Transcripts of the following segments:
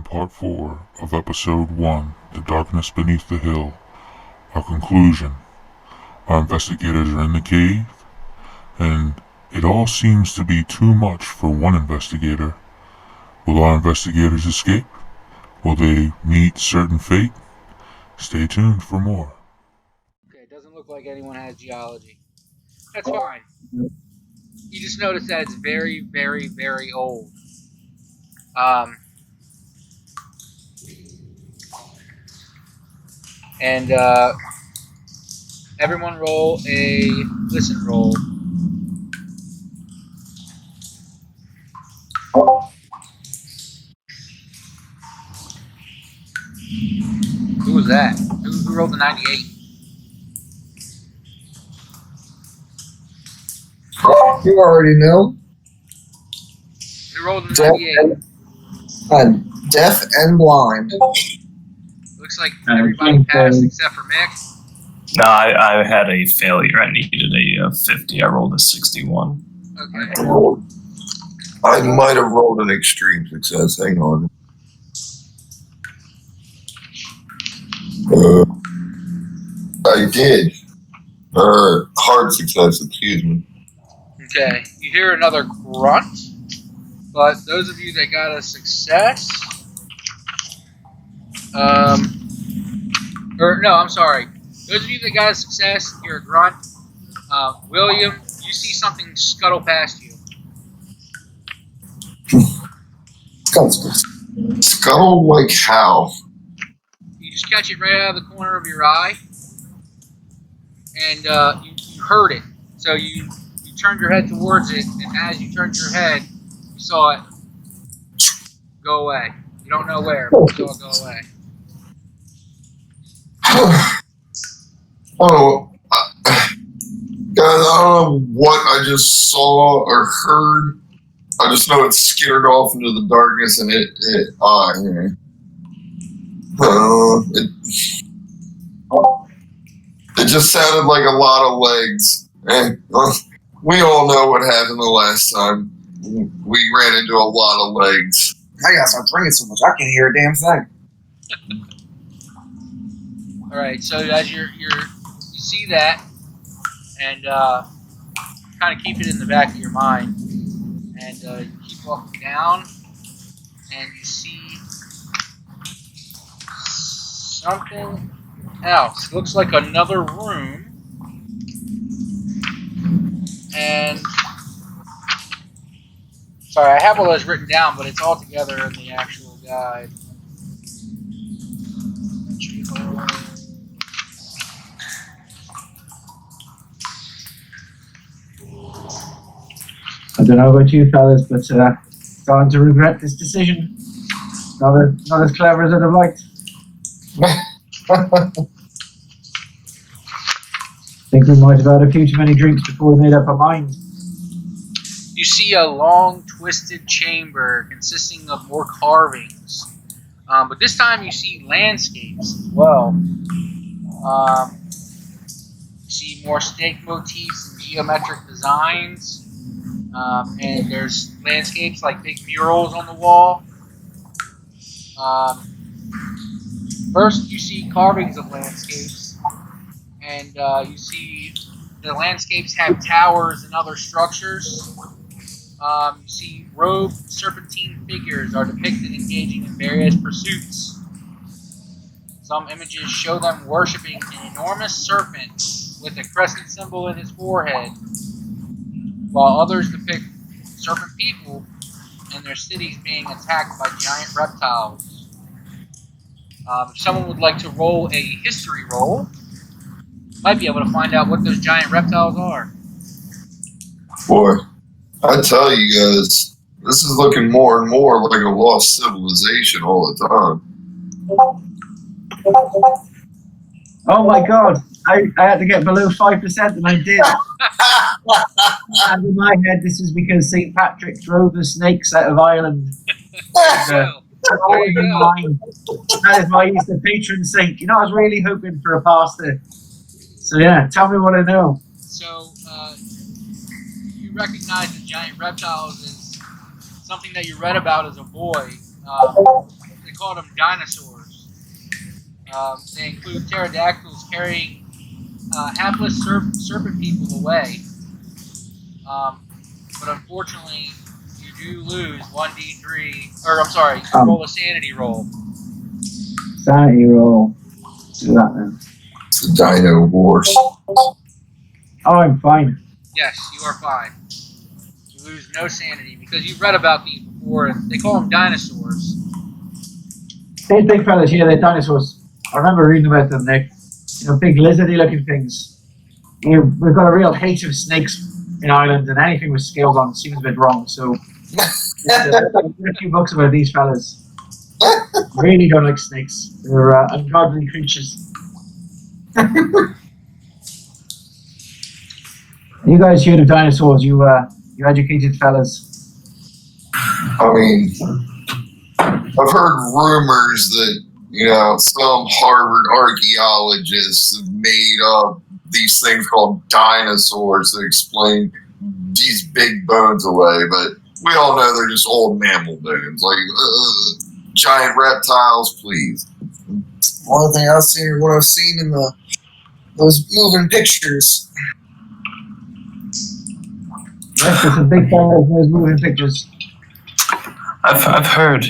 part 4 of episode 1, The Darkness Beneath the Hill. Our conclusion. Our investigators are in the cave, and it all seems to be too much for one investigator. Will our investigators escape? Will they meet certain fate? Stay tuned for more. Okay, it doesn't look like anyone has geology. That's fine. You just notice that it's very, very, very old. And everyone roll a listen roll. Who was that? Who rolled the 98? You already know. Who rolled the 98? Deaf and blind. Looks like everybody passed except for Mick. No, I had a failure. I needed a 50. I rolled a 61. Okay. I might have rolled an extreme success. Hang on. I did. Hard success, excuse me. Okay. You hear another grunt, but those of you that got a success, I'm sorry. Those of you that got a success, you're a grunt. William, you see something scuttle past you. Scuttle like how? You just catch it right out of the corner of your eye, and you heard it. So you turned your head towards it, and as you turned your head, you saw it go away. You don't know where, but you saw it go away. Oh, guys, I don't know what I just saw or heard. I just know it skittered off into the darkness and it just sounded like a lot of legs. And we all know what happened the last time. We ran into a lot of legs. I gotta start drinking so much I can't hear a damn thing. All right, so as you see that, and kind of keep it in the back of your mind, and you keep walking down, and you see something else. Looks like another room, and sorry, I have all this written down, but it's all together in the actual guide. I don't know about you fellas, but starting to regret this decision. Not as clever as I'd have liked. Think we might have had a few too many drinks before we made up our minds. You see a long, twisted chamber consisting of more carvings. But this time you see landscapes as well. You see more snake motifs and geometric designs. And there's landscapes like big murals on the wall. First, you see carvings of landscapes, and you see the landscapes have towers and other structures. You see robed serpentine figures are depicted engaging in various pursuits. Some images show them worshiping an enormous serpent with a crescent symbol in his forehead, while others depict serpent people and their cities being attacked by giant reptiles. If someone would like to roll a history roll, might be able to find out what those giant reptiles are. Boy, I tell you guys, this is looking more and more like a lost civilization all the time. Oh my god, I had to get below 5% and I did. And in my head, this is because St. Patrick drove the snakes out of Ireland. That is why he's the patron saint. You know, I was really hoping for a pass there. So yeah, tell me what I know. So you recognize the giant reptiles as something that you read about as a boy. The called them dinosaurs. They include pterodactyls carrying hapless serpent people away. But unfortunately, you do lose 1d3, or I'm sorry, you roll a sanity roll. Sanity roll. Do that then. It's the Dino Wars. Oh, I'm fine. Yes, you are fine. You lose no sanity because you've read about these before. And they call them dinosaurs. These big fellas here, they're dinosaurs. I remember reading about them. They're big lizardy-looking things. We've got a real hate of snakes in Ireland, and anything with scales on seems a bit wrong. So, there's a few books about these fellas. Really don't like snakes. They're ungodly creatures. You guys heard of dinosaurs? You educated fellas. I mean, I've heard rumors that, some Harvard archaeologists have made up these things called dinosaurs to explain these big bones away, but we all know they're just old mammal bones. Like, giant reptiles, please. One thing I've seen, what I've seen in those moving pictures. Yes, there's some big fellas in those moving pictures. I've heard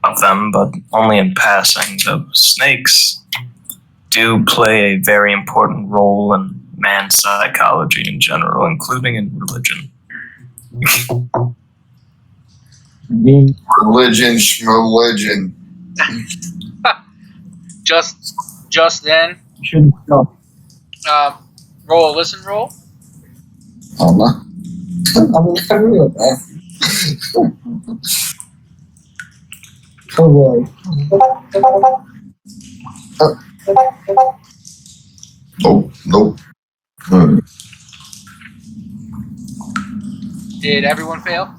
of them, but only in passing. The snakes do play a very important role in man's psychology in general, including in religion. Indeed. Religion, schmeligion. Just then, You shouldn't stop. roll a listen roll. Oh no. I'm agree with that. Oh boy. Oh, nope. Did everyone fail?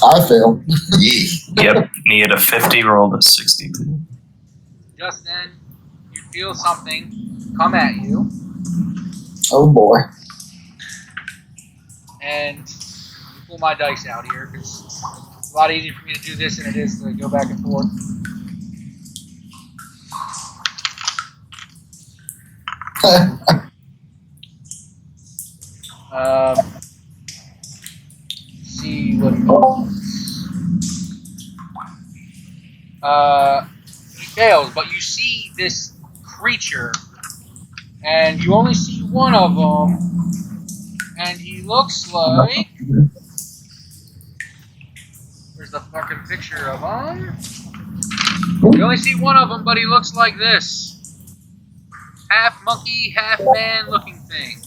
I failed. Yeah. Yep, needed a 50, rolled a 62. Just then, you feel something come at you, Oh boy. and you pull my dice out here because it's a lot easier for me to do this than it is to go back and forth. See what it he fails, but you see this creature, and you only see one of them, and he looks like. Where's the fucking picture of him? You only see one of them, but he looks like this. Half monkey, half man looking thing.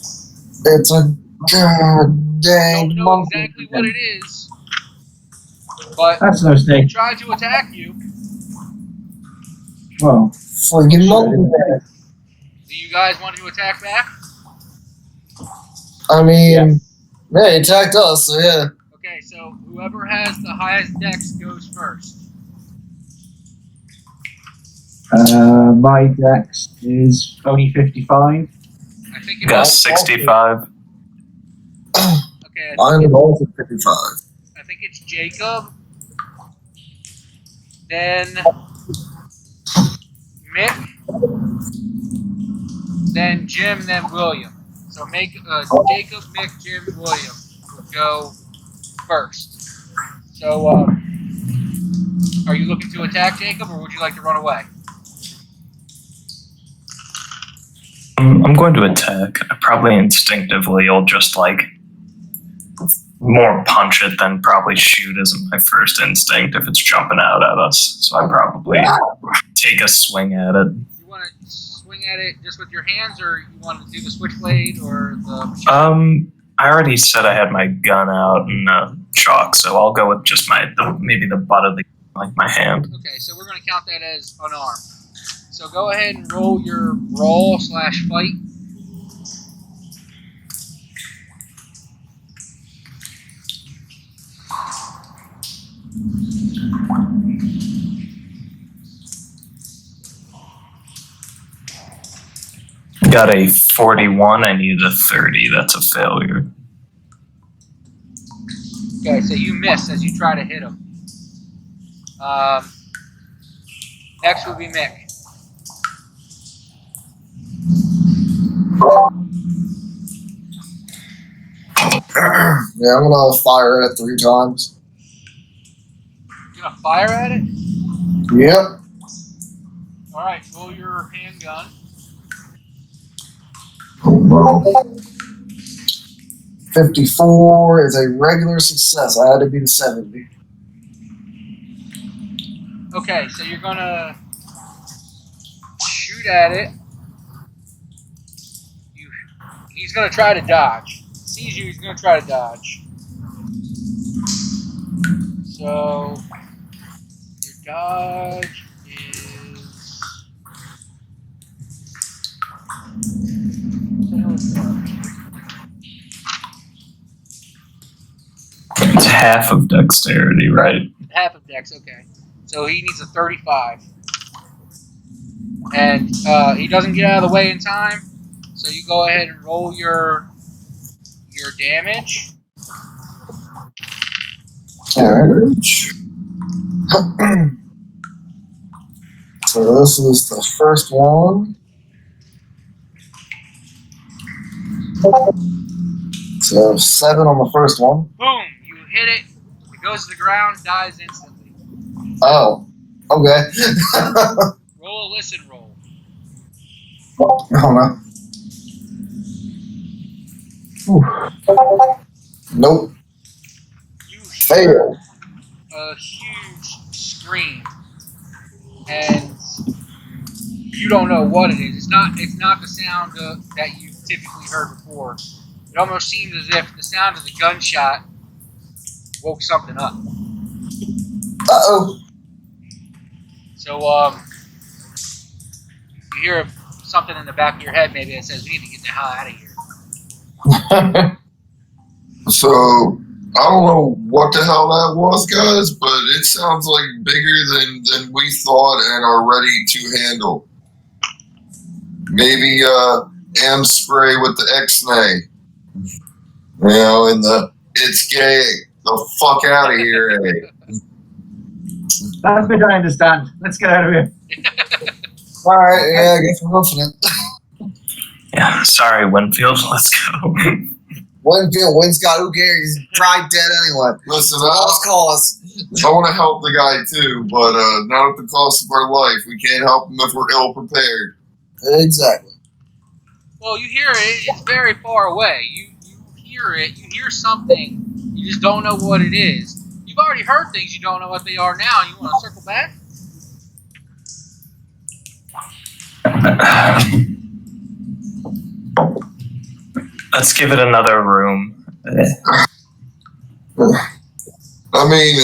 It's a god dang Don't know monkey. exactly what it is, but That's no he snake. tried to attack you. Well, Friggin' monkey. Do you guys want to attack back? I mean, yeah, he attacked us, so yeah. Okay, so whoever has the highest dex goes first. my dex is only 55. I think Got it's 65. okay. Mine is also 55. I think it's Jacob, then Mick, then Jim, then William. So make Jacob, Mick, Jim, William would go first. So, are you looking to attack Jacob, or would you like to run away? I'm going to attack. I probably instinctively will just more punch it than probably shoot as my first instinct if it's jumping out at us. So I probably take a swing at it. You want to swing at it just with your hands, or you want to do the switchblade or the machine? I already said I had my gun out and chalk, so I'll go with just maybe the butt of my hand. Okay, so we're going to count that as unarmed. So go ahead and roll your brawl/fight. Got a 41. I needed a 30. That's a failure. Okay, so you miss as you try to hit him. Next would be Mick. Yeah, I'm gonna fire it 3 times. You're gonna fire at it? Yep. Alright, roll your handgun. 54 is a regular success. I had to beat a 70. Okay, so you're gonna shoot at it. He's gonna try to dodge. Sees you, he's gonna try to dodge. So your dodge is It's half of dexterity, right? half of dex, okay. So he needs a 35. And he doesn't get out of the way in time. So you go ahead and roll your damage. Damage. So this is the first one. So 7 on the first one. Boom! You hit it. It goes to the ground, dies instantly. Oh, okay. Roll a listen roll. Oh no. Nope. You hear Fail. a huge scream, and you don't know what it is. It's not the sound that you've typically heard before. It almost seems as if the sound of the gunshot woke something up. Uh-oh. So you hear something in the back of your head maybe that says, "We need to get the hell out of here." So I don't know what the hell that was, guys, but it sounds like bigger than we thought and are ready to handle. Maybe M spray with the X-nay. You know, and the it's gay. The fuck out of here, eh? That's bit I understand. Let's get out of here. Alright, yeah, I guess we're rouging it. Yeah, sorry, Winfield. Let's go. Winscott, who cares? He's probably dead anyway. Listen, Lost cause. I want to help the guy too, but not at the cost of our life. We can't help him if we're ill prepared. Exactly. Well, you hear it. It's very far away. You hear it. You hear something. You just don't know what it is. You've already heard things. You don't know what they are now. You want to circle back? Let's give it another room. I mean,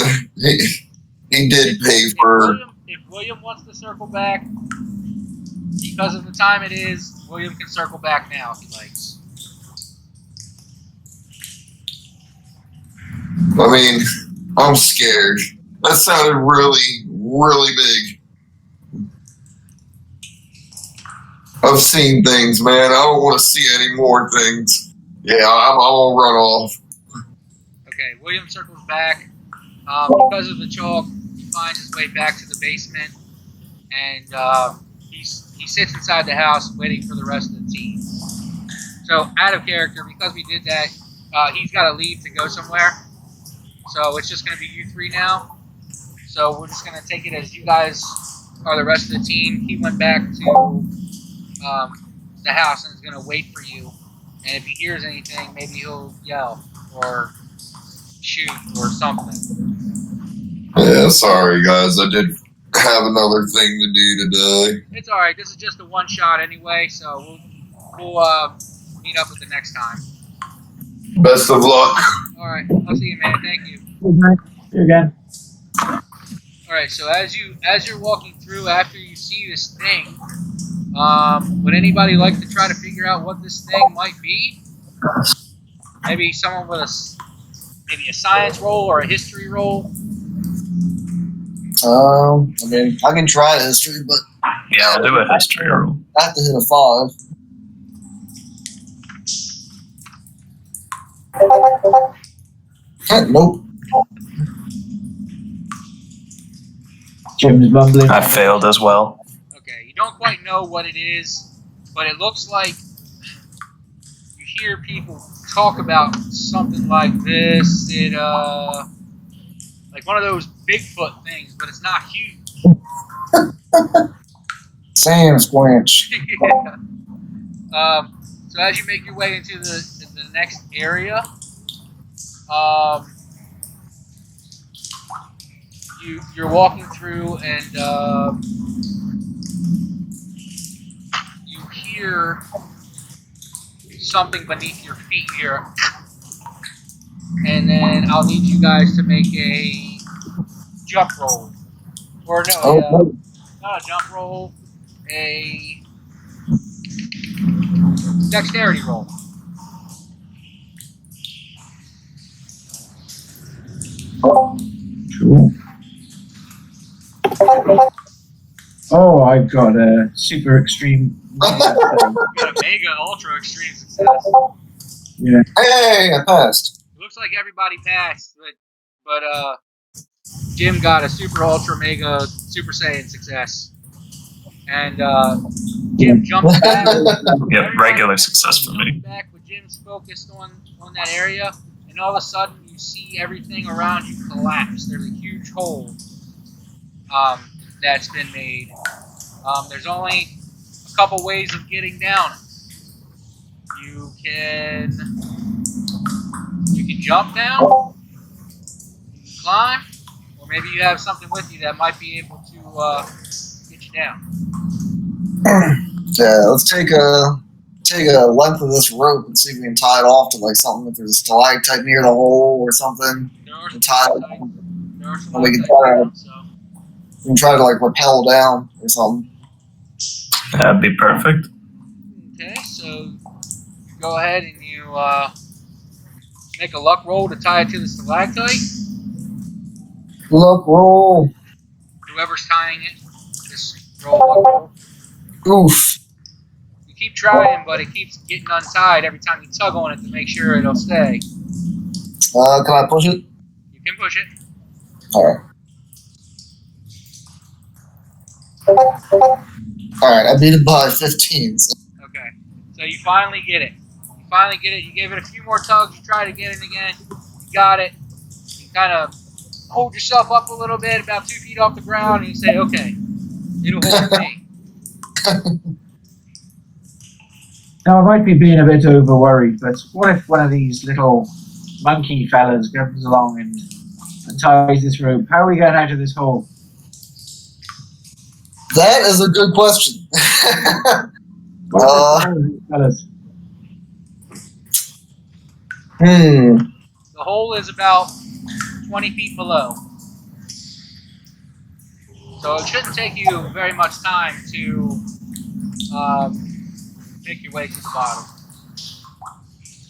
he did pay for. If William wants to circle back, because of the time it is, William can circle back now if he likes. I mean, I'm scared. That sounded really, really big. I've seen things, man. I don't want to see any more things. Yeah, I'm gonna run off. Okay, William circles back. Because of the chalk, he finds his way back to the basement, and he sits inside the house waiting for the rest of the team. So, out of character, because we did that, he's got to leave to go somewhere. So it's just going to be you 3 now. So we're just going to take it as you guys are the rest of the team. He went back to the house and is going to wait for you. And if he hears anything, maybe he'll yell or shoot or something. Yeah, sorry guys. I did have another thing to do today. It's all right. This is just a one shot anyway, so we'll meet up with the next time. Best of luck. All right. I'll see you, man. Thank you. See you again. All right. So as you're walking through, after you see this thing, would anybody like to try to figure out what this thing might be? Maybe someone with maybe a science roll or a history roll. I mean, I can try history, but Yeah, I'll do a history roll. I have to hit a 5. Nope. Jim's mumbling. I failed as well. Okay, you don't quite know what it is, but it looks like you hear people talk about something like this. Like one of those Bigfoot things, but it's not huge. Sam Squinch. Yeah. So as you make your way into the next area, you're walking through and you hear something beneath your feet here, and then I'll need you guys to make a jump roll, or no, not a jump roll, a dexterity roll. Cool. Oh, I've got a super extreme. You got a mega ultra extreme success. Yeah. Hey, I passed. It looks like everybody passed, but Jim got a super ultra mega super saiyan success, and Jim jumps back. Yep, regular success for me. Back with Jim's focused on that area, and all of a sudden you see everything around you collapse. There's a huge hole that's been made. There's only a couple ways of getting down. You can jump down, you can climb, or maybe you have something with you that might be able to get you down. Yeah, let's take a length of this rope and see if we can tie it off to like something. If there's a stalactite near the hole or something, and tie it. And we can try to like rappel down or something. That'd be perfect. Okay, so go ahead and you make a luck roll to tie it to the stalactite. Luck roll. Whoever's tying it, just roll a luck roll. Oof. You keep trying, but it keeps getting untied every time you tug on it to make sure it'll stay. Can I push it? You can push it. Alright. Alright, I beat it by 15. So. Okay, so you finally get it. You gave it a few more tugs. You try to get it again. You got it. You kind of hold yourself up a little bit, about 2 feet off the ground, and you say, okay, it'll hold me. Now, I might be being a bit over worried, but what if one of these little monkey fellas comes along and ties this rope? How are we getting out of this hole? That is a good question. What if these fellas? The hole is about 20 feet below. So it shouldn't take you very much time to make your way to the bottom.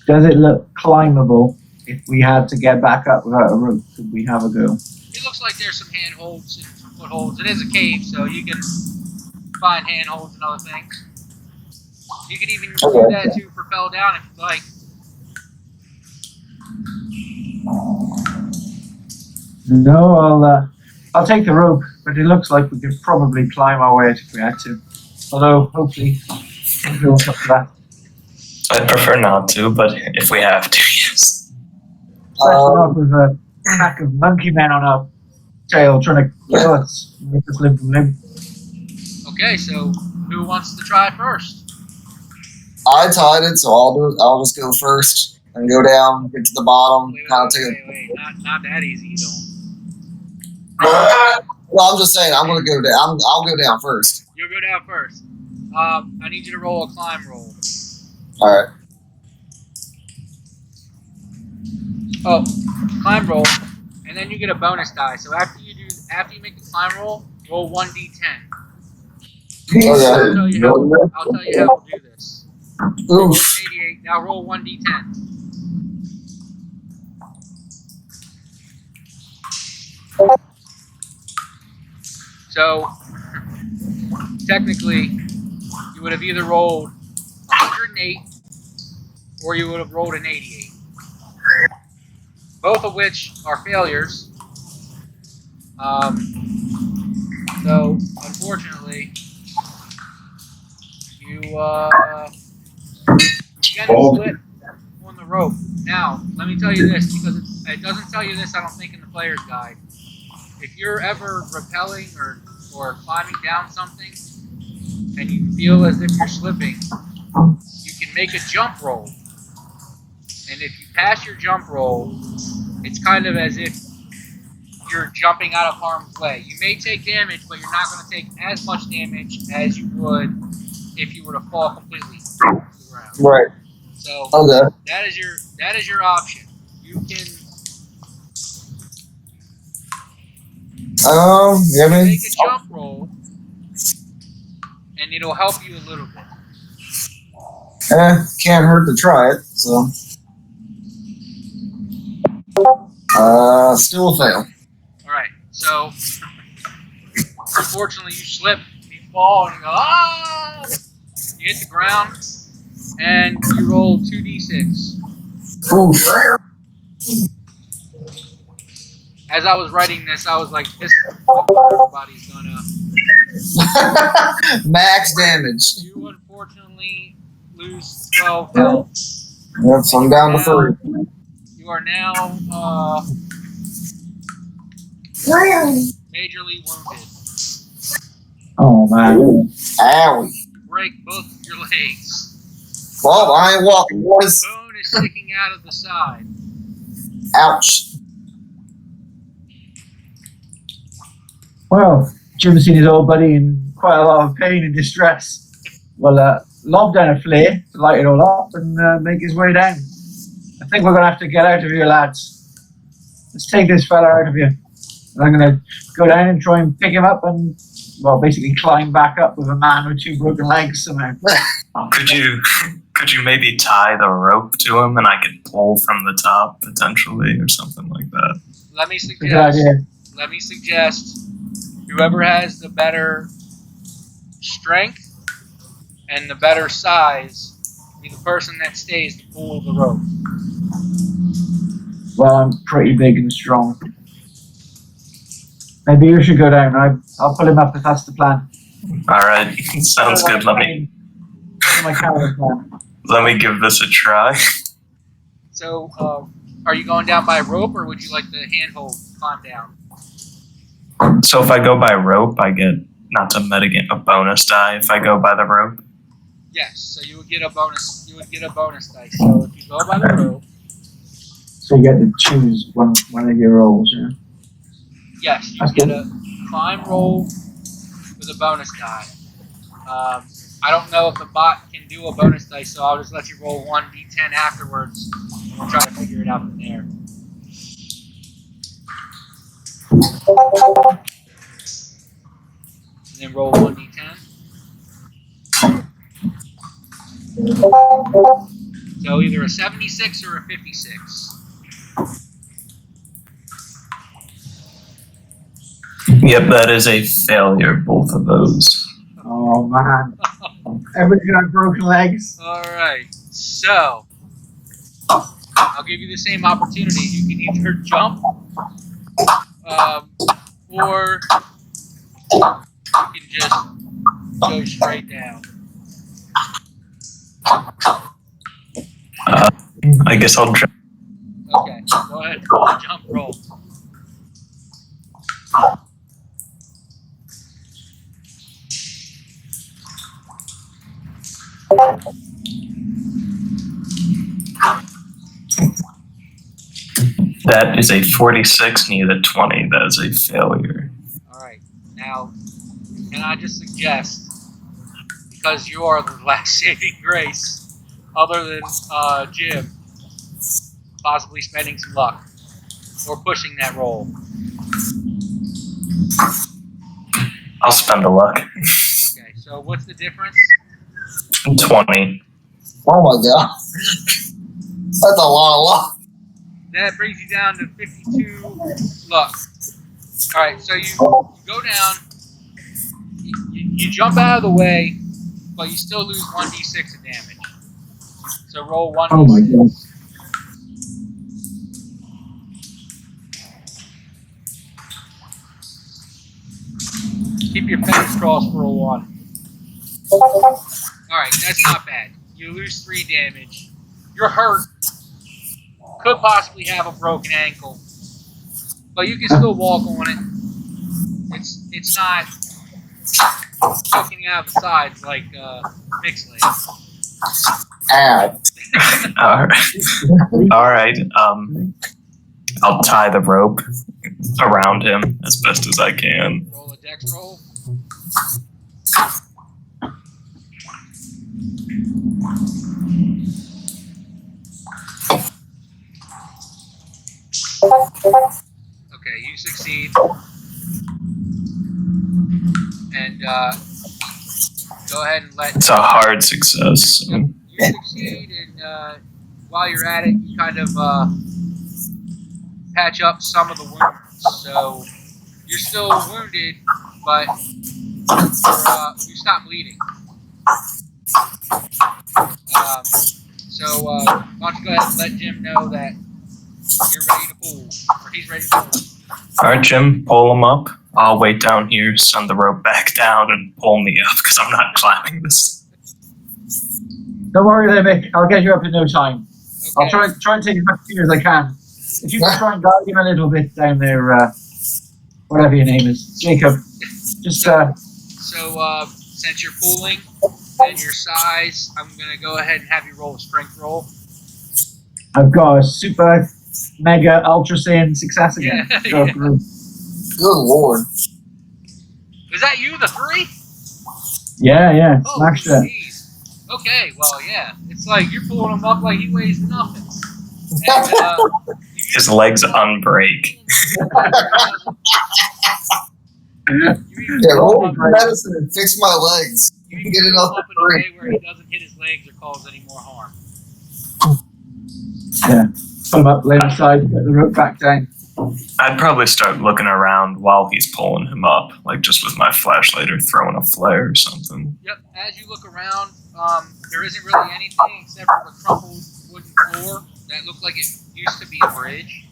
Does it look climbable if we had to get back up without a rope? Could we have a go? It looks like there's some handholds and some footholds. It is a cave, so you can find handholds and other things. You can even do that to propel down if you'd like. No, I'll take the rope, but it looks like we could probably climb our way out if we had to. Although, hopefully we'll come to that. I'd prefer not to, but if we have to, yes. Especially not with a pack of monkey men on our tail trying to kill us, make us limb from limb. Okay, so who wants to try first? I tied it, so I'll just go first and go down, get to the bottom, Wait. Not that easy, you don't. Well, I'm just saying, I'm gonna go down. I'll go down first. You'll go down first. I need you to roll a climb roll. All right. Oh, climb roll, and then you get a bonus die. So after you make the climb roll 1d10. Okay. I'll tell you how we'll do this. Oof. 88. Now roll 1d10. So technically, you would have either rolled 108 or you would have rolled an 88. Both of which are failures. So, unfortunately, you get a slip on the rope. Now, let me tell you this, because it doesn't tell you this, I don't think, in the player's guide. If you're ever rappelling or climbing down something and you feel as if you're slipping, you can make a jump roll. And if you pass your jump roll, it's kind of as if you're jumping out of harm's way. You may take damage, but you're not going to take as much damage as you would if you were to fall completely to the ground. Right. So Okay. that is your option. You can Yeah, man. make a jump roll, and it'll help you a little bit. Can't hurt to try it. So, still a fail. All right. So unfortunately, you slip, you fall, and you go ah! You hit the ground, and you roll 2d6. Oof. As I was writing this, I was like, this is what everybody's gonna. Max damage. You unfortunately lose 12 health. Yep, so I'm down to 3. You are now majorly wounded. Oh man. Owie. You break both of your legs. Well, I ain't walking, boys. Bone is sticking out of the side. Ouch. Well, Jim's seen his old buddy in quite a lot of pain and distress. Well, lob down a flare to light it all up and make his way down. I think we're going to have to get out of here, lads. Let's take this fella out of here. And I'm going to go down and try and pick him up and, well, basically climb back up with a man with 2 broken legs somehow. Could you maybe tie the rope to him and I could pull from the top potentially or something like that? Let me Good idea. suggest whoever has the better strength and the better size be the person that stays to pull the rope. Well, I'm pretty big and strong. Maybe you should go down. I'll pull him up if that's the plan. All right, sounds good. Let me give this a try. So, are you going down by rope, or would you like the handhold climb down? So if I go by rope, I get not to mitigate a bonus die if I go by the rope. Yes. So you would get a bonus. You would get a bonus dice. So if you go by the rope, so you get to choose one of your rolls. Yeah. yes, you That's get good. a climb roll with a bonus die. I don't know if the bot can do a bonus dice, so I'll just let you roll 1d10 afterwards, and we'll try to figure it out from there. And then roll 1d10. So either a 76 or a 56. Yep, that is a failure, both of those. Oh man. Everybody's got broken legs. Alright, so I'll give you the same opportunity. You can either jump or you can just go straight down. I guess I'll try. Okay, go ahead, roll a jump roll. That is a 46, neither 20. That is a failure. Alright, now, can I just suggest, because you are the last saving grace, other than Jim, possibly spending some luck, or pushing that roll. I'll spend a luck. Okay, so what's the difference? 20. Oh my god. That's a lot of luck. That brings you down to 52 luck. Alright, so you go down, you jump out of the way, but you still lose 1d6 of damage. So roll 1d6. Oh my god. Keep your fingers crossed for a 1. Alright, that's not bad. You lose 3 damage. You're hurt. Could possibly have a broken ankle. But you can still walk on it. It's not poking out of the sides like mixed leg. Ow. All right. I'll tie the rope around him as best as I can. Roll a dex roll. Okay, you succeed. And go ahead and let... It's a hard success. Yep, you succeed, and while you're at it, you kind of patch up some of the wounds. So you're still wounded, but you stop bleeding. So why don't you go ahead and let Jim know that you're ready to pull, or he's ready to pull. All right, Jim, pull him up. I'll wait down here, send the rope back down, and pull me up because I'm not climbing this. Don't worry there, Mick. I'll get you up in no time. Okay. I'll try and take as much fear as I can. If you can try and guide him a little bit down there, whatever your name is, Jacob. Just So since you're pulling and your size, I'm gonna go ahead and have you roll a strength roll. I've got a super mega ultra saiyan success again. Yeah, Go yeah. through. Good lord. Is that you, the 3? Yeah, Oh, smashed it. jeez. Okay, well, yeah. It's like you're pulling him up like he weighs nothing. And, His legs unbreak. Yeah, roll medicine and fix my legs. You Get can it pull off him up the in a way tree. where he doesn't hit his legs or cause any more harm. Yeah. Put him up, lay him aside, put the rope back down. I'd probably start looking around while he's pulling him up, like just with my flashlight or throwing a flare or something. Yep, as you look around, there isn't really anything except for the crumpled wooden floor that looked like it used to be a bridge.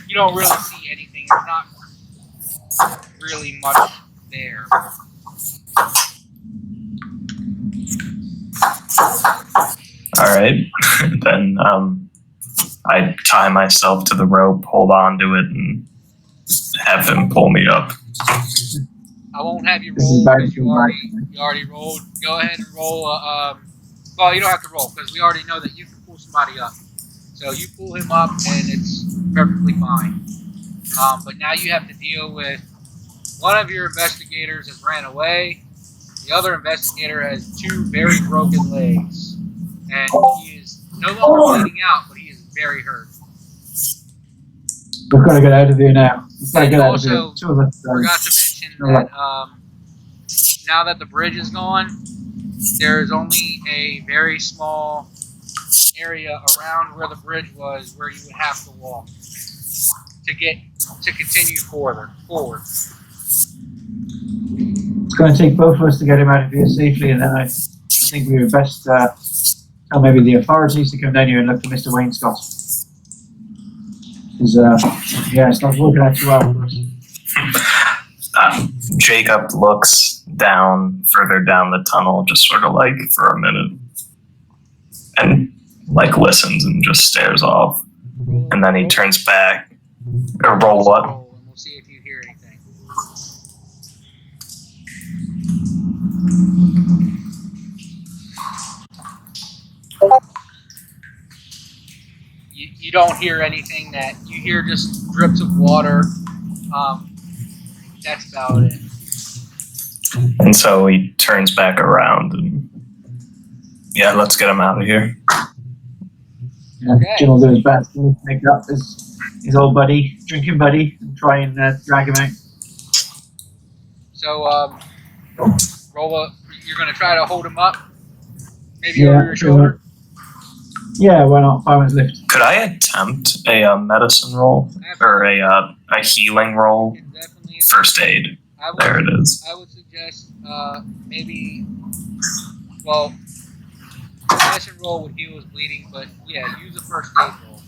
You don't really see anything. There's not really much there. All right, then I tie myself to the rope, hold on to it, and have him pull me up. I won't have you This is roll bad because for you Mike. already rolled. Go ahead and roll. Well, you don't have to roll because we already know that you can pull somebody up. So you pull him up and it's perfectly fine. But now you have to deal with one of your investigators has ran away. The other investigator has 2 very broken legs, and he is no longer bleeding out, but he is very hurt. We've got to get out of here now. We've got to get out of here. Also, 2 of us. Forgot to mention that now that the bridge is gone, there is only a very small area around where the bridge was where you would have to walk to continue forward. It's going to take both of us to get him out of here safely, and then I think we would best tell maybe the authorities to come down here and look for Mr. Wainscott. Because, yeah, it's not working out too well for us. Jacob looks further down the tunnel, just sort of like for a minute, and like listens and just stares off. And then he turns back. Or roll what? And we'll see if you hear anything. You don't hear anything. That you hear just drips of water. That's about it. And so he turns back around and yeah, let's get him out of here. Yeah, Okay. Jim will do his best to make up his old buddy, drinking buddy, and try and drag him out. So you're going to try to hold him up, maybe over your shoulder. Yeah, why not? Fireman's lift. Could I attempt a medicine roll or a healing roll? It definitely. First aid. There it is. I would suggest maybe. Well, medicine roll would heal his bleeding, but yeah, use a first aid roll.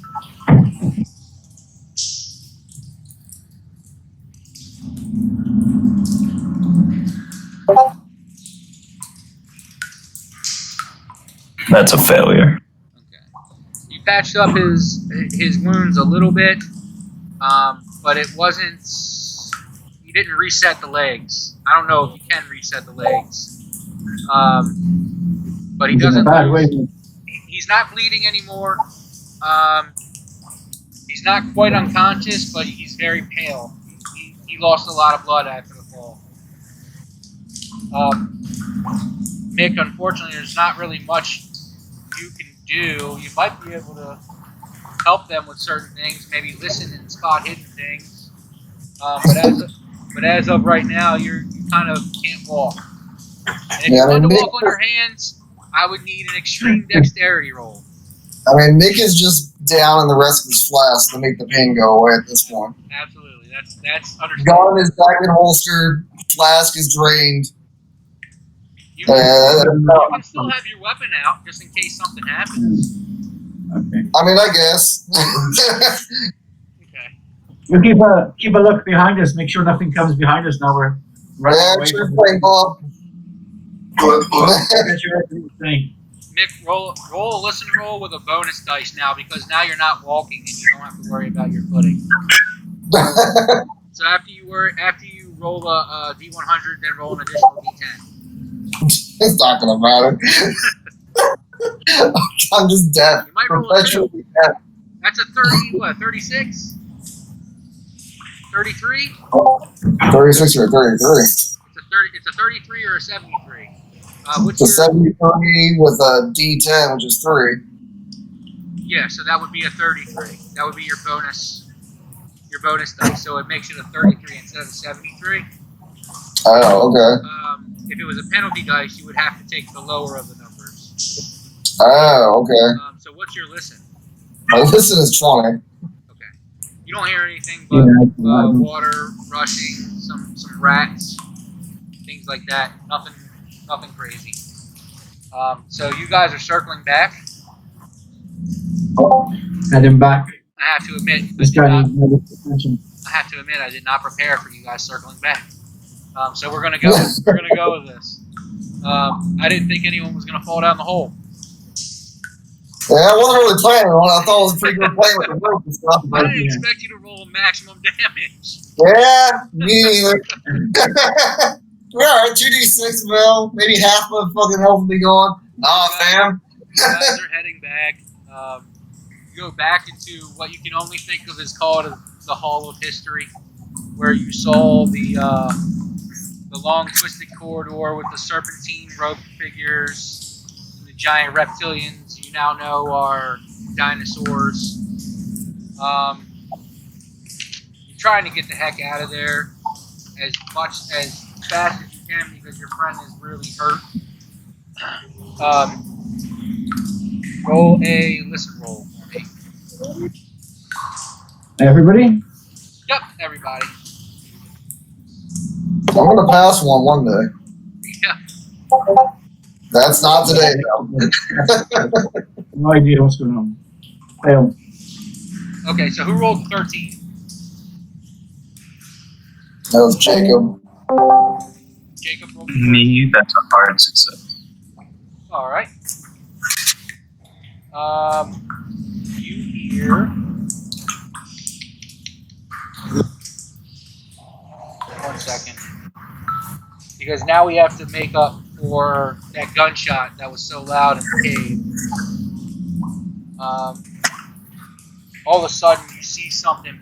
That's a failure. Okay. You patched up his wounds a little bit, but it wasn't. You didn't reset the legs. I don't know if you can reset the legs, but he He's in a doesn't. bad way. He's not bleeding anymore. He's not quite unconscious, but he's very pale. He lost a lot of blood after the fall. Mick, unfortunately, there's not really much you can do. You might be able to help them with certain things, maybe listen and spot hidden things. But as of right now, you kind of can't walk. And if you want to walk on your hands, I would need an extreme dexterity roll. I mean, Mick is just down in the rest of his flask to make the pain go away at this point. Absolutely, that's understandable. Gun is back in holster, flask is drained. You can still have your weapon out just in case something happens. Okay. I mean, I guess. Okay. You keep a look behind us. Make sure nothing comes behind us now. We're running away sure from thing, Bob. Mick, roll a listen roll with a bonus dice now because now you're not walking and you don't have to worry about your footing. So after you roll a D100, then roll an additional D10. It's not gonna matter. I'm just deaf. You might roll a 2. That's a 30, what, 36? 33? 36 or 33. It's a 33 or a 73. It's a 73 with a D10, which is 3. Yeah, so that would be a 33. That would be your bonus dice. So it makes it a 33 instead of a 73. Oh, okay. If it was a penalty dice, you would have to take the lower of the numbers. Oh, okay. So what's your listen? My listen is 20. Okay. You don't hear anything but water rushing, some rats, things like that. Nothing crazy. So you guys are circling back. Heading back. I have to admit, This guy needs medical attention. I did not prepare for you guys circling back. So we're gonna go. We're gonna go with this. I didn't think anyone was gonna fall down the hole. Yeah, I wasn't really planning on it. I thought it was a pretty good play with the rope and stuff. I didn't expect you to roll maximum damage. Yeah, me neither. Alright, 2d6 mil. Maybe half my fucking health will be gone. Nah, fam. You guys are heading back. You go back into what you can only think of as called the Hall of History, where you saw the long twisted corridor with the serpentine rope figures, and the giant reptilians you now know are dinosaurs. You're trying to get the heck out of there as fast as you can because your friend is really hurt. Roll a listen roll for me. Everybody? Yep, everybody. I'm gonna pass one day. Yeah. That's not today, though. No idea what's going on. Fail. Okay, so who rolled 13? That was Jacob. Jacob rolled. Me, that's a hard success. All right. You hear. One second. Because now we have to make up for that gunshot that was so loud in the cave. All of a sudden, you see something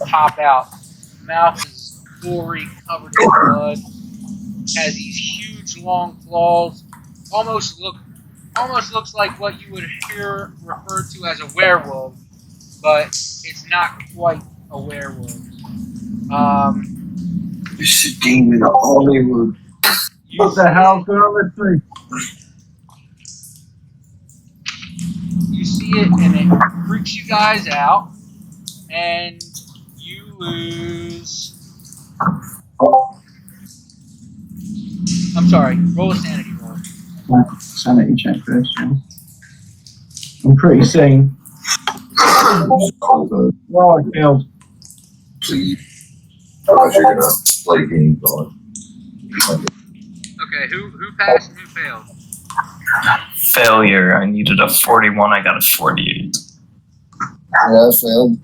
pop out. The mouth is gory, covered in blood. Has these huge, long claws. Almost looks like what you would hear referred to as a werewolf, but it's not quite a werewolf. This is demon of Hollywood. What the hell's going on with me? You see it, and it freaks you guys out, and you lose. I'm sorry. Roll a sanity roll. Sanity check first, yeah. I'm pretty sane. Oh, I failed. Please. Otherwise you're gonna play games on. Okay, who passed and who failed? Failure. I needed a 41. I got a 48. Yeah, I failed.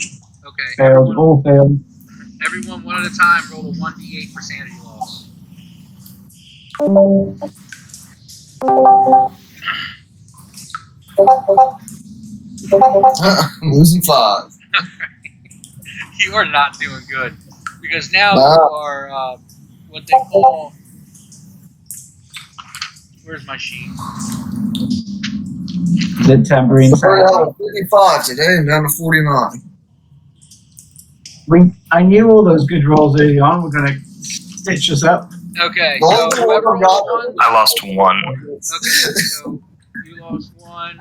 Okay, Failed. All failed. everyone one at a time roll a 1d8 for sanity loss. I'm losing 5. You are not doing good because now Nah. you are what they call. Where's my sheet? Is it temporary Started insanity? out at 55 today and down to 49. I knew all those good rolls early on were going to stitch us up. Okay, The so only one whoever I got rolled one. I lost 1. Okay, so you lost 1.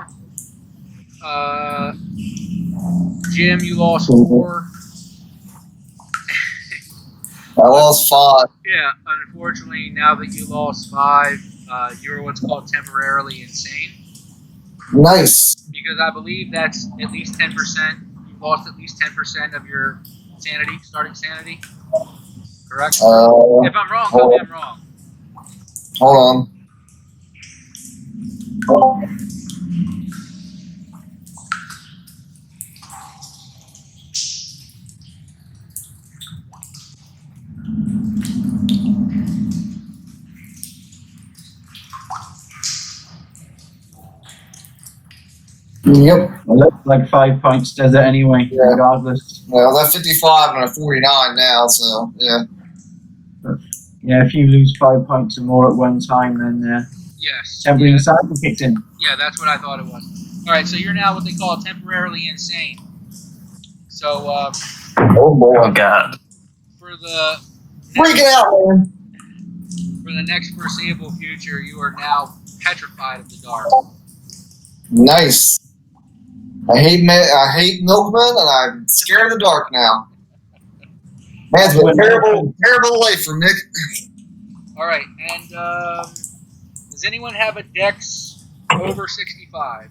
Jim, you lost 4. I lost 5. Yeah, unfortunately, now that you lost 5, you're what's called temporarily insane. Nice. Because I believe that's at least 10%. You've lost at least 10% of your sanity, starting sanity. Correct? If I'm wrong, tell me I'm wrong. Hold on. Yep. It looks like 5 points does it anyway, Yeah. regardless. Well, that's 55 and a 49 now, so yeah. Yeah, if you lose 5 points or more at one time, then Yes. temporary Yeah, insanity kicks in. yeah, that's what I thought it was. All right, so you're now what they call temporarily insane. So Oh boy. Oh, God. for the Freaking out, man. for the next foreseeable future, you are now petrified of the dark. Nice. I hate milkmen, and I'm scared of the dark now. Man, it's been a terrible, terrible life for Nick. All right, and does anyone have a dex over 65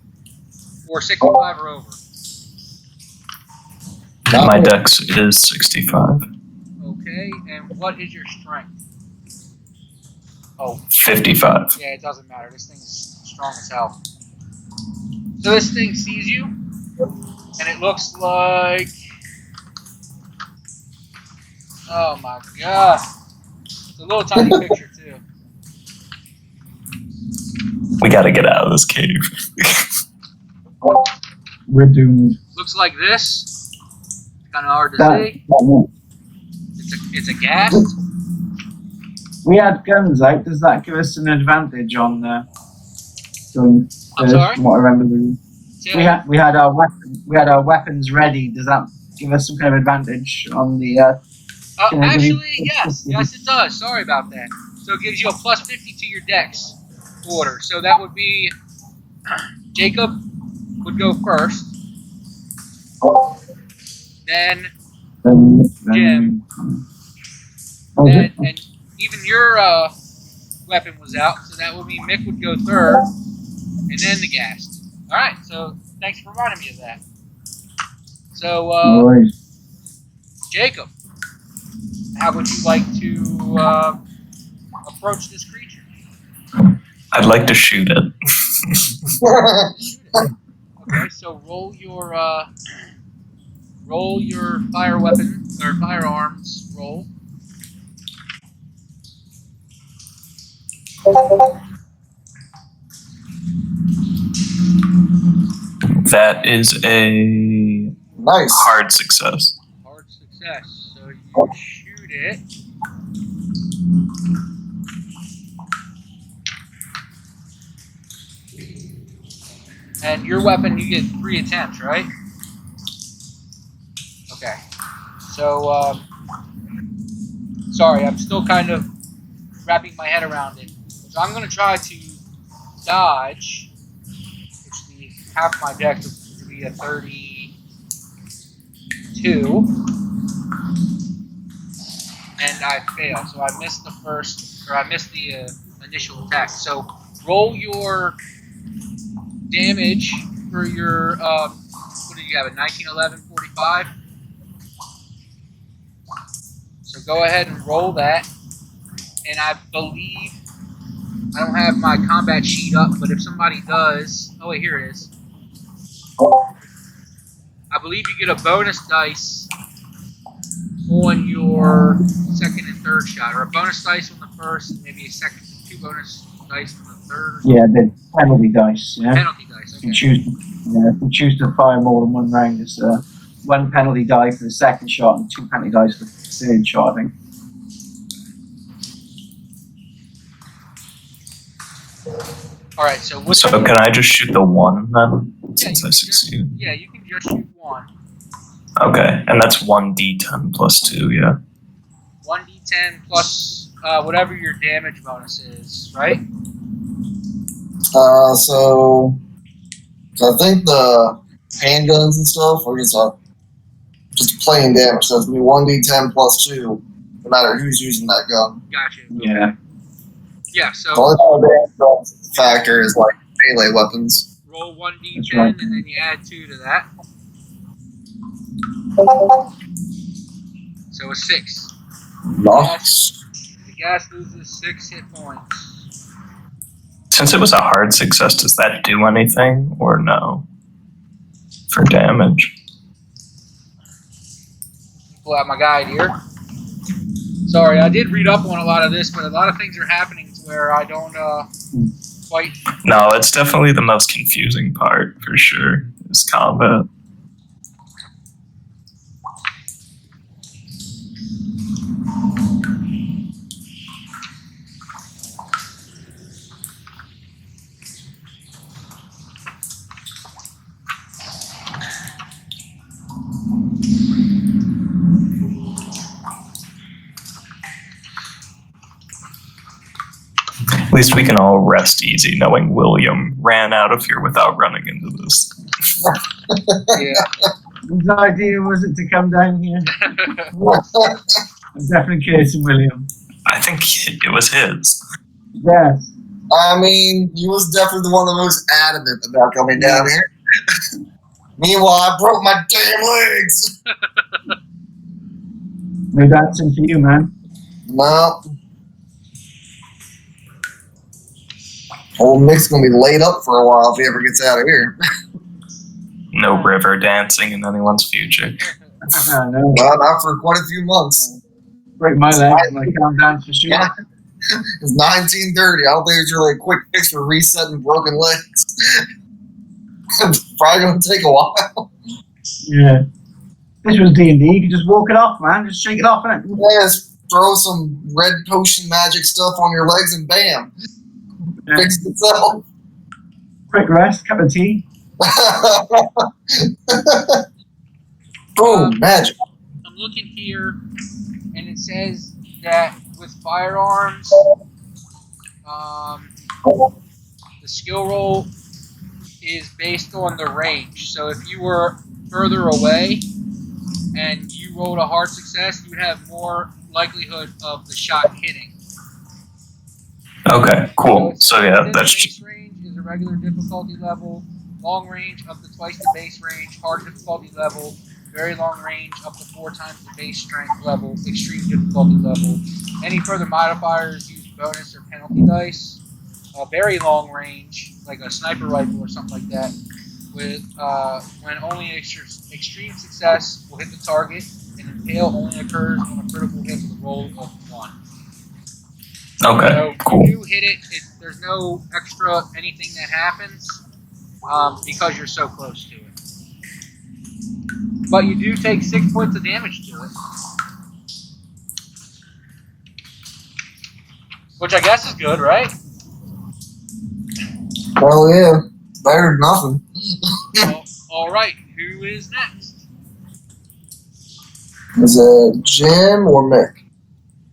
or 65 or over? My dex is 65. Okay, and what is your strength? Oh, 55. yeah, it doesn't matter. This thing is strong as hell. So this thing sees you, and it looks like. Oh my god. It's a little tiny picture, too. We gotta get out of this cave. We're doomed. Looks like this. Kind of hard to see. It's a ghast. We had guns out. Does that give us an advantage on going I'm first? sorry? From what I remember, Yeah. we had our weapons ready. Does that give us some kind of advantage on the? Actually, yes. Yes, it does. Sorry about that. So it gives you a plus 50 to your dex order. So that would be Jacob would go first. Then Jim. And even your weapon was out. So that would mean Mick would go third. And then the ghast. Alright, so thanks for reminding me of that. So, No worries. Jacob, how would you like to approach this creature? I'd like to shoot it. Okay, so roll your fire weapon or firearms roll. That is a Nice. hard success. Hard success. So you shoot it. And your weapon, you get 3 attempts, right? Okay. So, sorry, I'm still kind of wrapping my head around it. So I'm going to try to dodge, which the half my dex would be a 32. And I fail. So I missed the initial attack. So roll your damage for your, what did you have, a 1911 45? So go ahead and roll that. And I believe I don't have my combat sheet up, but if somebody does... Oh, wait, here it is. I believe you get a bonus dice on your second and third shot, or a bonus dice on the first, and maybe a second, 2 bonus dice on the third. Yeah, the penalty dice. Yeah. Penalty dice. Okay. If you choose to fire more than one round, it's 1 penalty die for the second shot and 2 penalty dice for the third shot, I think. All right. So what? So can I just shoot the 1 then? Yeah, Since I succeed. Yeah, you can just shoot 1. Okay, and that's 1d10 plus 2, yeah. 1d10 plus whatever your damage bonus is, right? So I think the handguns and stuff are just plain damage. So it's gonna be 1d10 plus 2, no matter who's using that gun. Gotcha. Yeah. Yeah. So The only damage factor is like melee weapons. roll 1d10 That's right. and then you add 2 to that. So a 6. Nice. The gas loses 6 hit points. Since it was a hard success, does that do anything or no? For damage? Pull out my guide here. Sorry, I did read up on a lot of this, but a lot of things are happening to where I don't quite. No, it's definitely the most confusing part, for sure, is combat. At least we can all rest easy knowing William ran out of here without running into this. Yeah. Whose idea was it to come down here? I'm definitely Casey William. I think it was his. Yes. I mean, he was definitely the one the most adamant about coming down here. Meanwhile, I broke my damn legs. No dancing for you, man. Well, old Nick's gonna be laid up for a while if he ever gets out of here. No river dancing in anyone's future. No. Well, not for quite a few months. Break my legs when I come down for sure. It's 1930. I don't think there's really a quick fix for resetting broken legs. It's probably gonna take a while. Yeah. This was D&D. You could just walk it off, man. Just shake it off, innit? Yeah, just throw some red potion magic stuff on your legs and bam, Yeah. fix itself. Quick rest, cup of tea. Boom, magic. I'm looking here, and it says that with firearms, the skill roll is based on the range. So if you were further away and you rolled a hard success, you would have more likelihood of the shot hitting. Okay, cool. So yeah, within that's the base range is a regular difficulty level. Long range up to twice the base range. Hard difficulty level. Very long range up to 4 times the base strength level. Extreme difficulty level. Any further modifiers use bonus or penalty dice. Very long range, like a sniper rifle or something like that, with when only extreme success will hit the target, and impale only occurs on a critical hit with a roll of 1. okay, So cool. you hit it, there's no extra anything that happens because you're so close to it. But you do take 6 points of damage to it. Which I guess is good, right? Well, yeah, better than nothing. Well, alright, who is next? Is it Jim or Mick?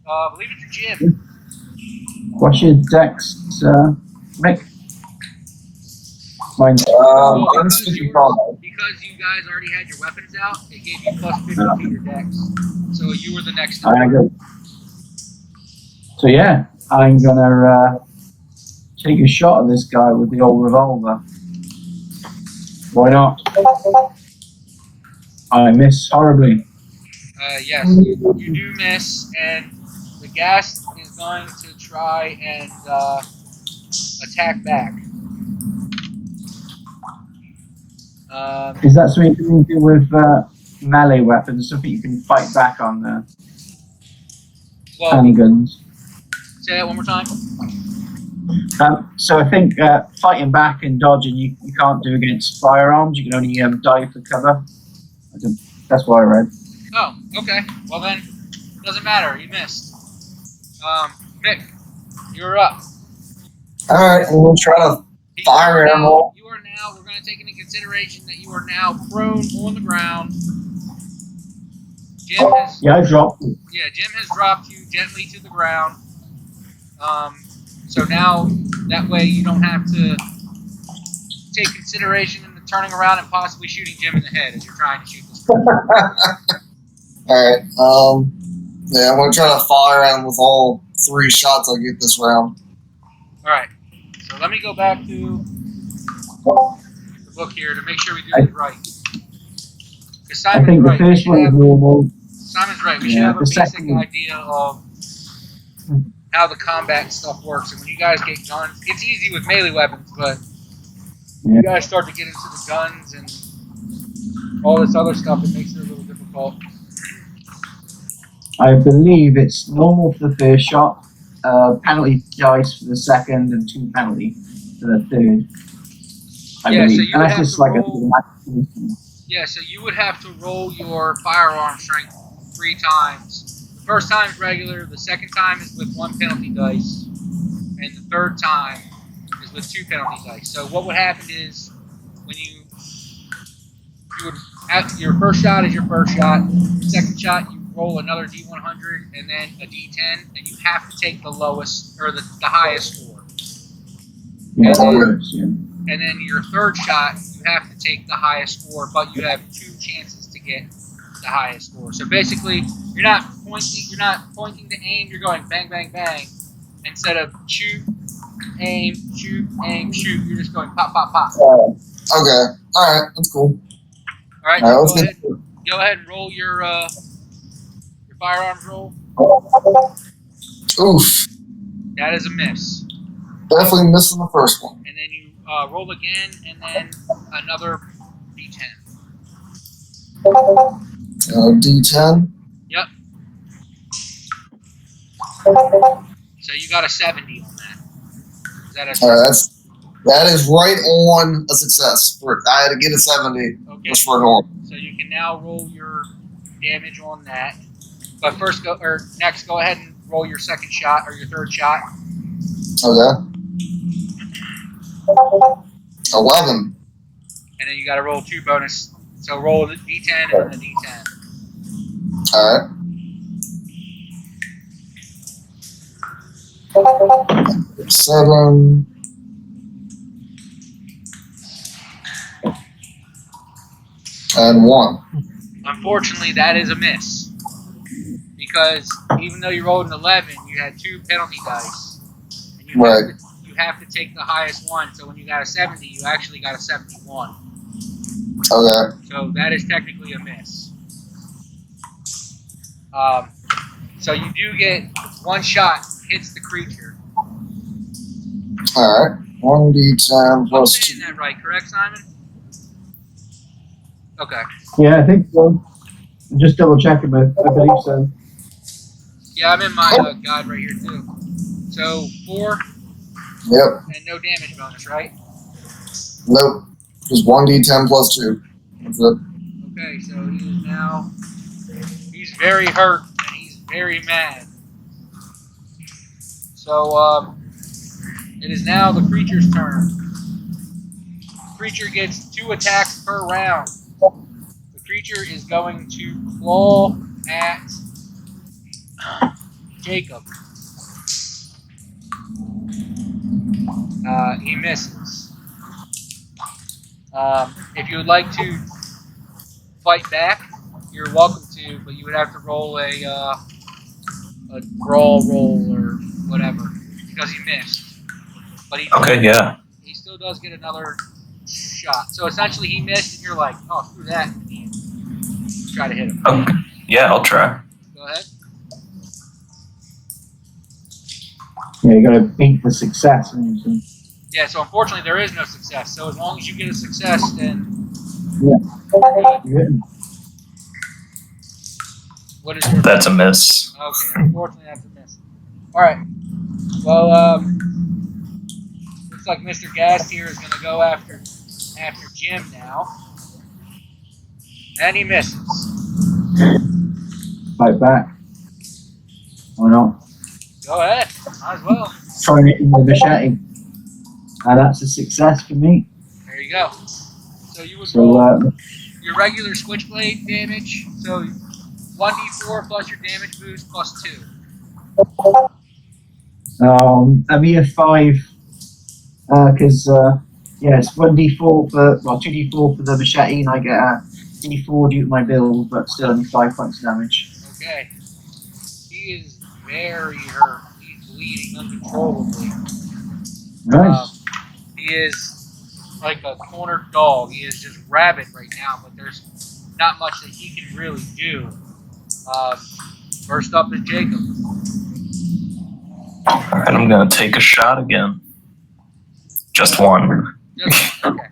I believe it's Jim. What's your dex, Mick? Mine. Well, I'm because, speaking because you guys already had your weapons out, it gave you plus 50 to your dex. So you were the next I one. go. So yeah, I'm gonna take a shot at this guy with the old revolver. Why not? I miss horribly. Yes, you do miss, and the gas is going to try and attack back. Is that something you can do with melee weapons? Something you can fight back on Well, handguns? say that one more time. So I think fighting back and dodging you can't do against firearms. You can only dive for cover. That's what I read. Oh, okay. Well then, doesn't matter. You missed. Mick, you're up. Alright, we'll try to fire at him all. You are now. We're going to take into consideration that you are now prone on the ground. Jim has. Yeah, I dropped. Yeah, Jim has dropped you gently to the ground. So now that way you don't have to take consideration in the turning around and possibly shooting Jim in the head as you're trying to shoot this person. Alright, yeah, I'm gonna try to fire at him with all 3 shots I get this round. Alright, so let me go back to the book here to make sure we do this right. Because I Simon's think the right. first one is normal. Simon's right. We should Yeah, have a the basic second- idea of how the combat stuff works. And when you guys get guns, it's easy with melee weapons, but when you guys start to get into the guns and all this other stuff, it makes it a little difficult. I believe it's normal for the first shot, penalty dice for the second, and 2 penalty for the third. I Yeah, so believe. you Unless have it's to like roll- a Yeah, so you would have to roll your firearm strength 3 times. The first time is regular, the second time is with 1 penalty dice, and the third time is with 2 penalty dice. So what would happen is when you would your first shot is your first shot, second shot you roll another D100 and then a D10, and you have to take the lowest or the highest score. Yeah, And then- works, yeah. And then your third shot, you have to take the highest score, but you have 2 chances to get the highest score. So basically, you're not pointing to aim. You're going bang, bang, bang, instead of shoot, aim, shoot, aim, shoot. You're just going pop, pop, pop. Okay, alright, that's cool. All right, Alright, let's go get. ahead and roll your firearms roll. Oof. That is a miss. Definitely missing the first one. And then you roll again, and then another D10. D10. Yep. So you got a 70 on that. Is that a Alright, that is right on a success. I had to get a 70 okay? just for normal. So you can now roll your damage on that. But next, go ahead and roll your second shot or your third shot. Okay. 11. And then you got to roll 2 bonus. So roll the D10 and then the D10. Alright. 7. And 1. Unfortunately, that is a miss. Because even though you rolled an 11, you had 2 penalty dice. And you have to take the highest one. So when you got a 70, you actually got a 71. Okay. So that is technically a miss. So you do get 1 shot, hits the creature. Alright. 1d10 I'm plus saying that right, correct, Simon? Okay. Yeah, I think so. I'm just double checking, but I believe so. Yeah, I'm in my guide right here too. So 4 Yep. and no damage bonus, right? Nope. Just 1d10 plus 2. That's it. Okay, so he's very hurt and he's very mad. So it is now the creature's turn. The creature gets 2 attacks per round. The creature is going to claw at Jacob. He misses. If you would like to fight back, you're welcome to, but you would have to roll a brawl roll or whatever because he missed. But Okay, yeah. he still does get another shot. So essentially, he missed, and you're like, "Oh, screw that!" And you try to hit him. Okay. Yeah, I'll try. Go ahead. Yeah, you got to beat the success. And Yeah, so unfortunately there is no success. So as long as you get a success, then Yeah. what is your? That's a miss. Okay, unfortunately that's a miss. All right. Well, looks like Mr. Gast here is going to go after Jim now, and he misses. Fight back. Why not? Go ahead. Might as well. Trying it in the machete. And that's a success for me. There you go. So you would So, roll your regular switchblade damage. So 1d4 plus your damage boost plus 2. a mere 5. Because, it's 1d4 for, 2d4 for the machete, and I get a d4 due to my build, but still only 5 points of damage. Okay. He is very hurt. He's bleeding uncontrollably. Nice. He is like a cornered dog. He is just rabid right now, but there's not much that he can really do. First up is Jacob. Alright, I'm gonna take a shot again. Just one. Just one, okay.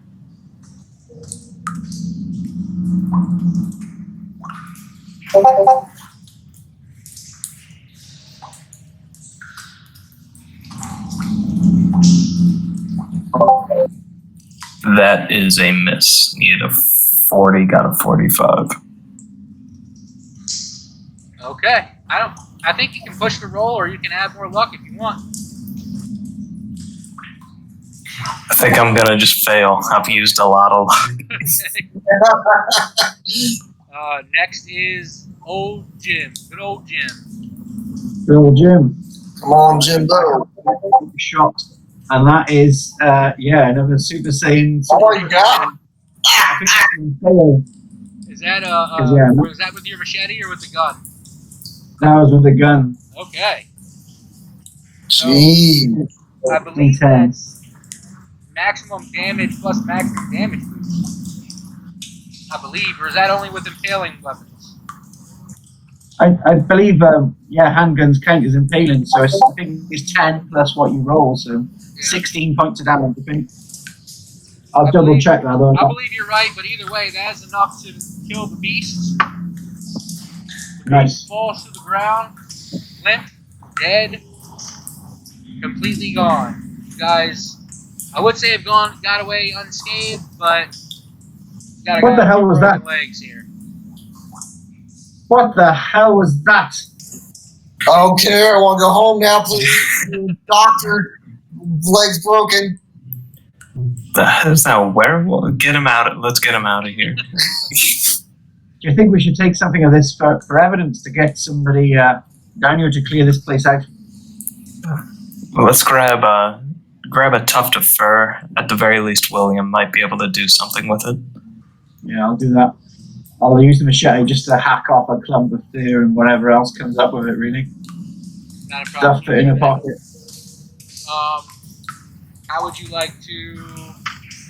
That is a miss. Needed a 40, got a 45. Okay. I think you can push the roll, or you can add more luck if you want. I think I'm gonna just fail. I've used a lot of luck. Next is old Jim. Good old Jim. Good old Jim. Come on, Jimbo. Shot. And that is, another Super Saiyan. Oh my god! I think that's going to fail. Is that was that with your machete or with the gun? That was with the gun. Okay. Jeez. I believe that's maximum damage plus maximum damage boost. I believe, or is that only with impaling weapons? I believe, handguns count as impaling, so I think it's 10 plus what you roll, so 16 points of damage, I think. I'll double check that though. I believe you're right, but either way, that is enough to kill the beast. The Nice. beast falls to the ground, limp, dead, completely gone. You guys, I would say have got away unscathed, but got What the hell was that? Legs here. What the hell was that? I don't care. I want to go home now, please. Doctor, legs broken. Is that a werewolf? Get him out. Let's get him out of here. Do you think we should take something of this for evidence to get somebody down here to clear this place out? Let's grab a tuft of fur. At the very least, William might be able to do something with it. Yeah, I'll do that. I'll use the machete just to hack off a clump of fur and whatever else comes up with it, really. Not a problem. Stuff it in a pocket. How would you like to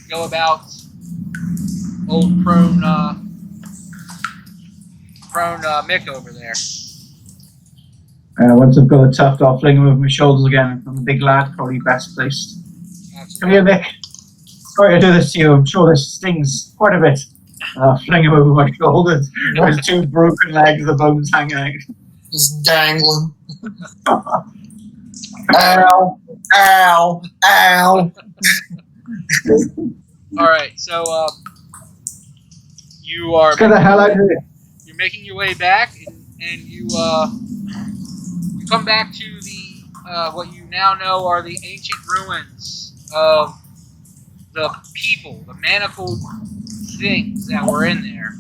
go about old prone Mick over there? Once I've got a tuft, I'll fling him over my shoulders again. I'm a big lad, probably best placed. Come here, Mick. Sorry to do this to you. I'm sure this stings quite a bit. I'll fling him over my shoulders with 2 broken legs, the bones hanging out. Just dangling. Ow, ow, ow. Alright, so you are Let's get the hell out of here. you're making your way back, and you come back to the what you now know are the ancient ruins of the people, the manacled things that were in there.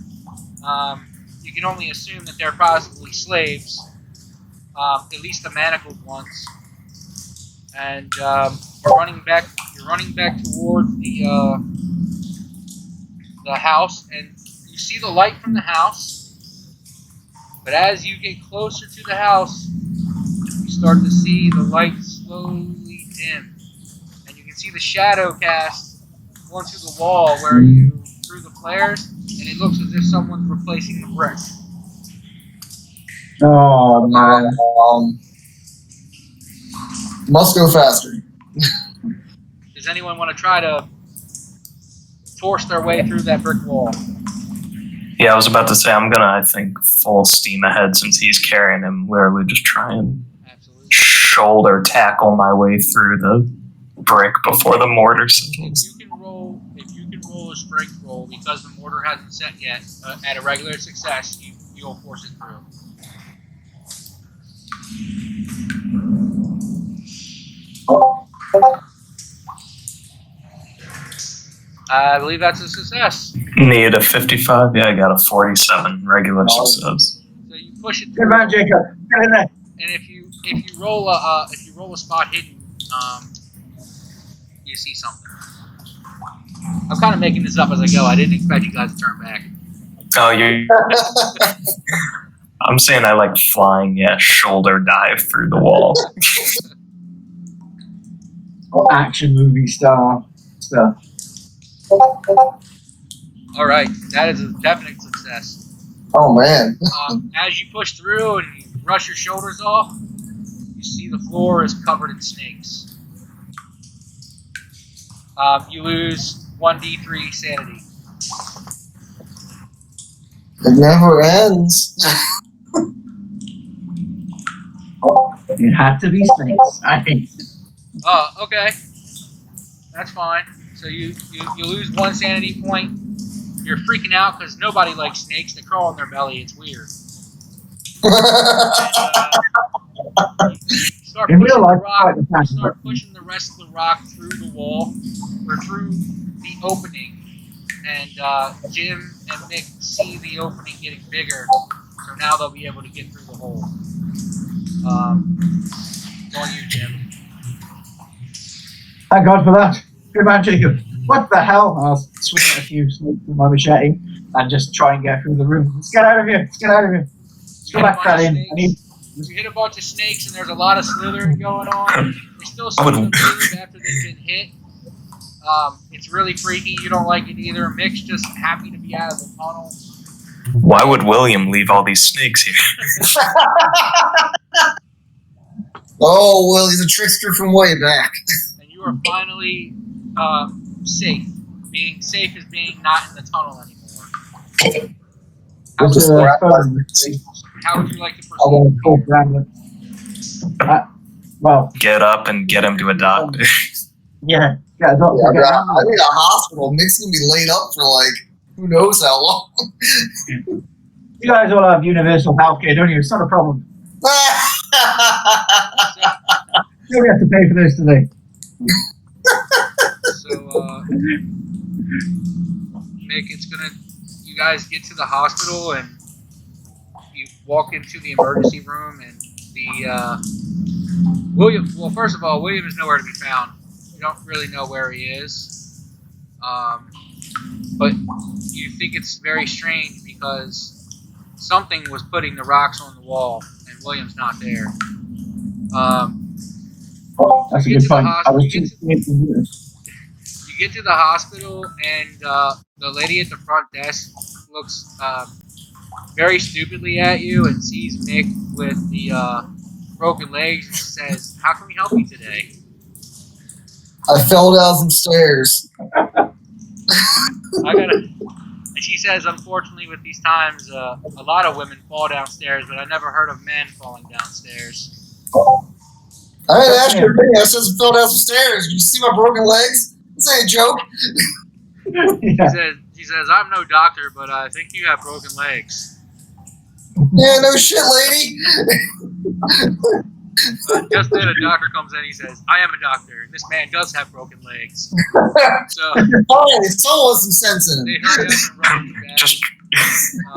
You can only assume that they're possibly slaves, at least the manacled ones. And you're running back towards the house, and you see the light from the house. But as you get closer to the house, you start to see the light slowly dim, and you can see the shadow cast onto the wall where you threw the flares, and it looks as if someone's replacing the brick. Oh, man. Must go faster. Does anyone want to try to force their way through that brick wall? Yeah, I was about to say I'm gonna, I think, full steam ahead since he's carrying him. Literally, just try and shoulder tackle my way through the brick before the mortar settles. If you can roll a strength roll because the mortar hasn't set yet at a regular success, you'll force it through. I believe that's a success. Need a 55? Yeah, I got a 47 regular success. So you push it through. Good man, Jacob. Get in there. And if you roll a spot hidden, you see something. I'm kind of making this up as I go. I didn't expect you guys to turn back. Oh, you. I'm saying I like flying, shoulder dive through the wall. Action movie star stuff. All right, that is a definite success. Oh man. As you push through and you brush your shoulders off, you see the floor is covered in snakes. You lose 1d3 sanity. It never ends. It had to be snakes. I hate it. Oh, okay. That's fine. So you lose 1 sanity point. You're freaking out because nobody likes snakes. They crawl on their belly. It's weird. And, start pushing the rest of the rock through the wall or through the opening. And Jim and Nick see the opening getting bigger. So now they'll be able to get through the hole. It's on you, Jim. Thank God for that. Good man, Jacob. What the hell? I'll swing at a few snakes with my machete and just try and get through the room. Let's get out of here. Let's get out of here. Let's go back that in. You hit a bunch of snakes and there's a lot of slithering going on. There's still some of them move after they've been hit. It's really freaky. You don't like it either. Mick's just happy to be out of the tunnel. Why would William leave all these snakes here? Oh, well, he's a trickster from way back. And you are finally safe. Being safe is being not in the tunnel anymore. How would you like to proceed? Well, get up and get him to a doctor. Yeah, a doctor. I need a hospital. Nick's gonna be laid up for who knows how long. You guys all have universal healthcare, don't you? It's not a problem. You don't have to pay for this today. So, Mick, you guys get to the hospital and you walk into the emergency room and William, well, first of all, William is nowhere to be found. You don't really know where he is. But you think it's very strange because something was putting the rocks on the wall and William's not there. That's a good point. You get to the hospital and the lady at the front desk looks very stupidly at you and sees Mick with the broken legs and says, "How can we help you today?" I fell down some stairs. And she says, unfortunately, with these times, a lot of women fall downstairs, but I never heard of men falling downstairs. I didn't ask your opinion. I just fell down some stairs. You see my broken legs? This ain't a joke. She says, I'm no doctor, but I think you have broken legs. Yeah, no shit, lady. Just then a doctor comes in, he says, I am a doctor, and this man does have broken legs. So it's almost some sense in they it. hurry up and rush you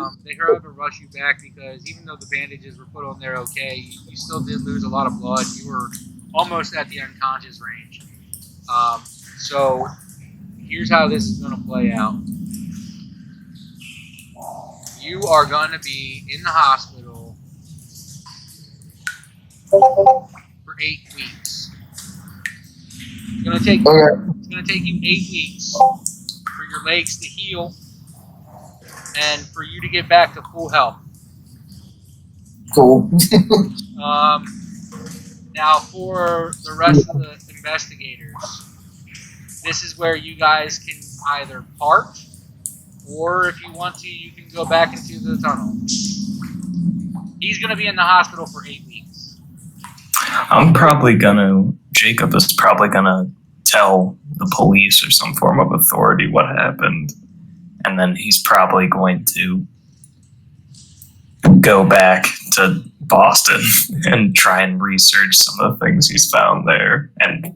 back. They hurry up and rush you back because even though the bandages were put on there okay, you still did lose a lot of blood. You were almost at the unconscious range. So here's how this is going to play out. You are going to be in the hospital for 8 weeks. It's going to take you 8 weeks for your legs to heal and for you to get back to full health. Cool. Now for the rest of the investigators, this is where you guys can either park, or if you want to, you can go back into the tunnel. He's going to be in the hospital for 8 weeks. Jacob is probably gonna tell the police or some form of authority what happened. And then he's probably going to go back to Boston and try and research some of the things he's found there and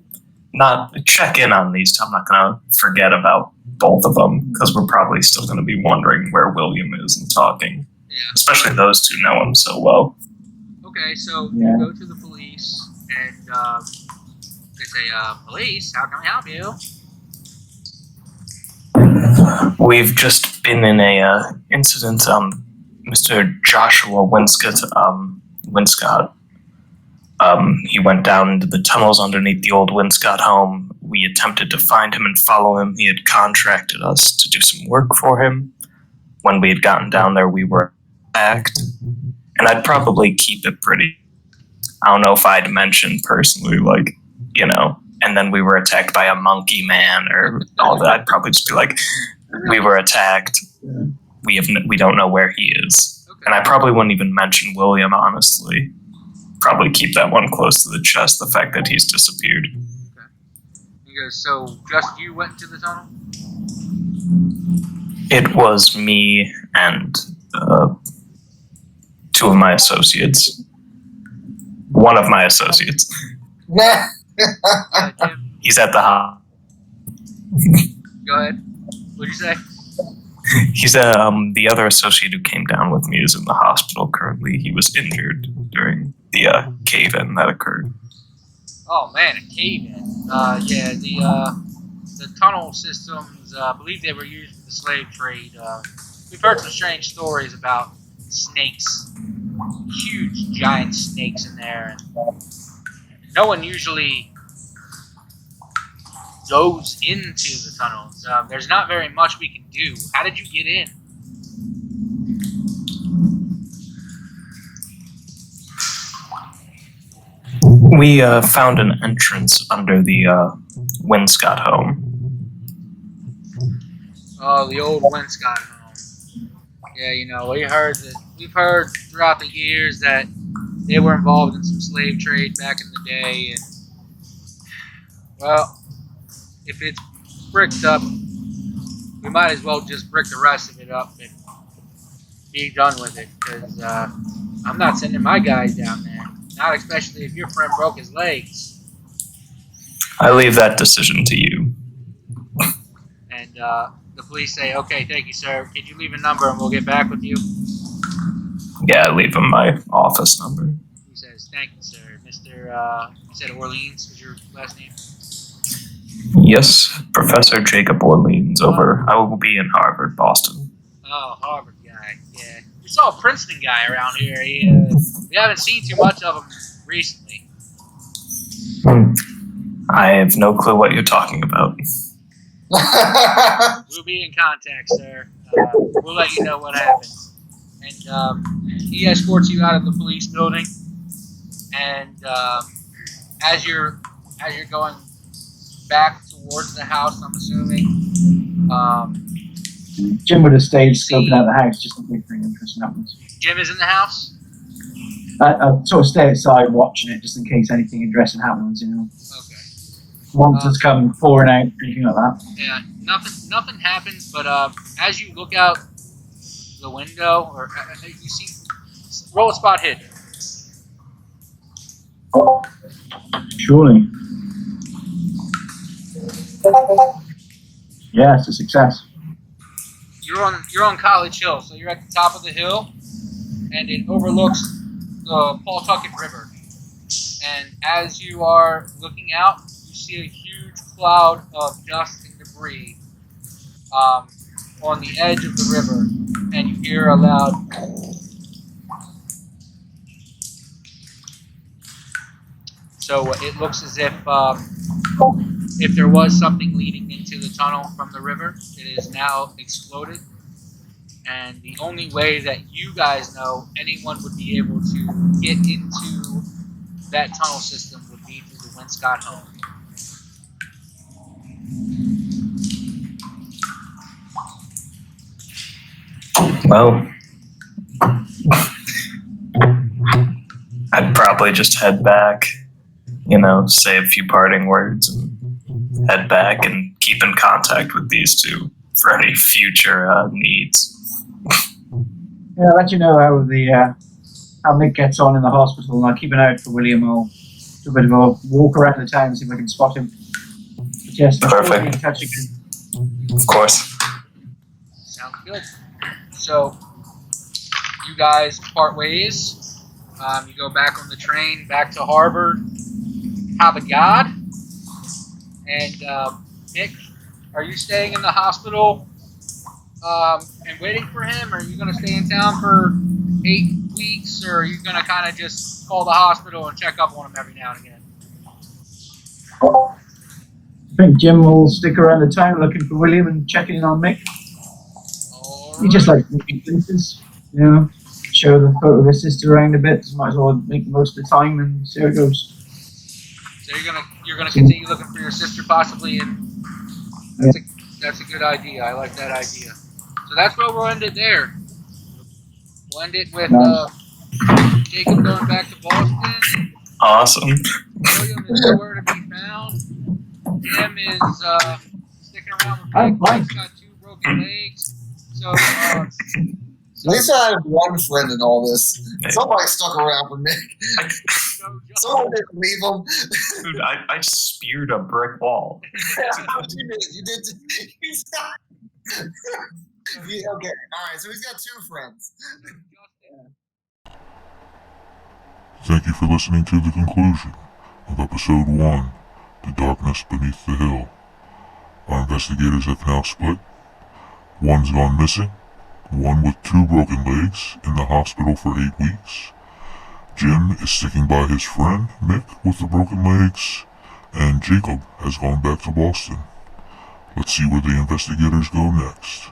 not check in on these. I'm not going to forget about both of them because we're probably still going to be wondering where William is and talking. Yeah. Especially those two know him so well. Okay, so you go to the police and they say, police, how can we help you? We've just been in a incident. Mr. Joshua Winscott, he went down into the tunnels underneath the old Winscott home. We attempted to find him and follow him. He had contracted us to do some work for him. When we had gotten down there, we were attacked. And I'd probably keep it pretty. I don't know if I'd mention personally, like, you know, and then we were attacked by a monkey man or all that. I'd probably just be like, we were attacked. We don't know where he is. Okay. And I probably wouldn't even mention William, honestly. Probably keep that one close to the chest, the fact that he's disappeared. Okay. He goes, so just you went into the tunnel? It was me and two of my associates. One of my associates. Jim, He's at the hospital. go ahead. What'd you say? He's the other associate who came down with me is in the hospital currently. He was injured during the cave-in that occurred. Oh man, a cave-in. Yeah, the tunnel systems, I believe they were used for the slave trade. We've heard some strange stories about snakes, huge, giant snakes in there, and no one usually goes into the tunnels. There's not very much we can do. How did you get in? We found an entrance under the Winscott home. Oh, the old Winscott home. Yeah, you know, we've heard throughout the years that they were involved in some slave trade back in the day, and well, if it's bricked up, we might as well just brick the rest of it up and be done with it, because I'm not sending my guys down there. Not especially if your friend broke his legs. I leave that decision to you. And the police say, okay, thank you, sir. Could you leave a number and we'll get back with you? Yeah, I leave him my office number. He says, thank you, sir. Mr. You said Orleans was your last name? Yes, Professor Jacob Orleans over. I will be in Harvard, Boston. Oh, Harvard guy. Yeah. We saw a Princeton guy around here. We haven't seen too much of him recently. I have no clue what you're talking about. We'll be in contact, sir. We'll let you know what happens. And he escorts you out of the police building. And as you're going back towards the house, I'm assuming. Jim would have stayed scoping out the house just in case anything interesting happens. Jim is in the house? I'd sort of stay outside watching it just in case anything interesting happens, you know. Okay. Monsters come pouring out, anything like that. Yeah, nothing happens, but as you look out the window, or you see, roll a spot hidden. Surely. Yeah, it's a success. You're on College Hill, so you're at the top of the hill, and it overlooks the Pawtucket River. And as you are looking out, you see a huge cloud of dust and debris on the edge of the river, and you hear a loud. So it looks as if there was something leading into the tunnel from the river, it is now exploded. And the only way that you guys know anyone would be able to get into that tunnel system would be through the Winscott home. Well, I'd probably just head back, say a few parting words and head back and keep in contact with these two for any future needs. Yeah, I'll let you know how Mick gets on in the hospital, and I'll keep an eye out for William. I'll do a bit of a walk around the town and see if I can spot him. But yes, we'll be in touch again. Of course. Sounds good. So, you guys part ways. You go back on the train back to Harvard. Have a God. And Nick, are you staying in the hospital and waiting for him? Or are you going to stay in town for 8 weeks? Or are you going to kind of just call the hospital and check up on him every now and again? I think Jim will stick around the town looking for William and checking in on Mick. He just likes moving places, show the photo of his sister around a bit. So might as well make the most of the time and see how it goes. So you're gonna continue looking for your sister possibly, and that's a good idea. I like that idea. So that's where we'll end it there. We'll end it with Jacob going back to Boston. Awesome. William is nowhere to be found. Jim is sticking around with Mick. He's got 2 broken legs. So at least I have one friend in all this. Somebody stuck around for Nick. Someone didn't leave him. Dude, I speared a brick wall. You did. Okay, all right. So he's got 2 friends. Thank you for listening to the conclusion of episode 1, The Darkness Beneath the Hill. Our investigators have now split. One's gone missing, one with 2 broken legs in the hospital for 8 weeks. Jim is sticking by his friend, Mick, with the broken legs, and Jacob has gone back to Boston. Let's see where the investigators go next.